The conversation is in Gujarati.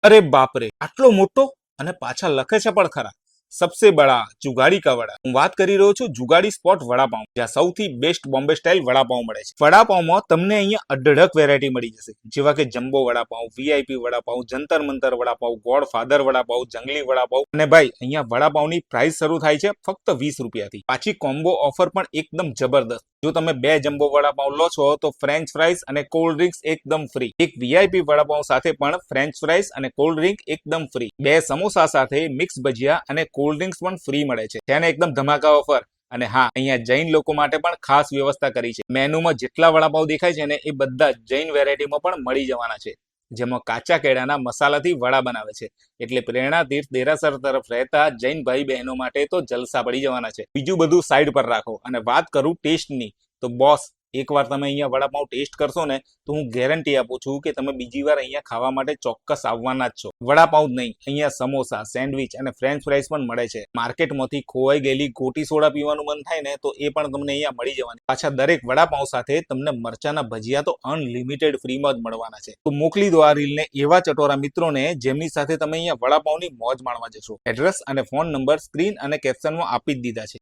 અરે બાપરે, આટલો મોટો! અને પાછા લખે છે પણ ખરા, સબસે બડા જુગાડી કા વડા. હું વાત કરી રહ્યો છું જુગાડી સ્પોટ વડાપાઉં, જ્યાં સૌથી બેસ્ટ બોમ્બે સ્ટાઇલ વડાપાઉં મળે છે. વડાપાઉંમાં તમને અહીંયા અઢળક વેરાયટી મળી જશે, જેવા કે jumbo vada pav, VIP vada pav, Jantar Mantar vada pav, God father vada pav, જંગલી વડાપાઉં. અને ભાઈ, અહીંયા વડાપાઉંની પ્રાઇસ શરૂ થાય છે ફક્ત 20 રૂપિયાથી. પાછી કોમ્બો ઓફર પણ એકદમ જબરદસ્ત. જો તમે 2 જમ્બો વડાપાઉં લો છો તો ફ્રેન્ચ ફ્રાઈઝ અને કોલ્ડ ડ્રિંક્સ એકદમ ફ્રી. એક વીઆઈપી વડાપાઉં સાથે પણ ફ્રેન્ચ ફ્રાઈઝ અને કોલ્ડ ડ્રિંક એકદમ ફ્રી. 2 સમોસા સાથે મિક્સ ભજીયા અને કોલ્ડ ડ્રિંક્સ પણ ફ્રી મળે છે. તેને એકદમ ધમાકા ઓફર. અને હા, અહીંયા જૈન લોકો માટે પણ ખાસ વ્યવસ્થા કરી છે. મેનુમાં જેટલા વડાપાઉં દેખાય છે ને, એ બધા જૈન વેરાયટીમાં પણ મળી જવાના છે, જેમાં કાચા કેળાના મસાલાથી વડા બનાવે છે. એટલે પ્રેરણા તીર્થ દેરાસર તરફ રહેતા જૈન ભાઈ બહેનો માટે તો જલસા પડી જવાના છે. બીજું બધું સાઈડ પર રાખો અને વાત કરું ટેસ્ટની, તો બોસ, એકવાર તમે અહીંયા વડાપાઉં ટેસ્ટ કરશો ને, તો હું ગેરંટી આપું છું કે તમે બીજી વાર અહીંયા ખાવા માટે ચોક્કસ આવવાના જ છો. વડાપાઉં જ નહીં, અહીંયા સમોસા, સેન્ડવિચ અને ફ્રેન્ચ ફ્રાઈઝ પણ મળે છે. માર્કેટમાંથી ખોવાઈ ગયેલી ગોટી સોડા પીવાનું મન થાય ને, તો એ પણ તમને અહીંયા મળી જવાની. પાછા દરેક વડાપાઉં સાથે તમને મરચાના ભજીયા તો અનલિમિટેડ ફ્રીમાં જ મળવાના છે. તો મોકલી દો આ રીલને એવા ચટોરા મિત્રોને જેમની સાથે તમે અહીંયા વડાપાઉંની મોજ માણવા જશો. એડ્રેસ અને ફોન નંબર સ્ક્રીન અને કેપ્શનમાં આપી જ દીધા છે.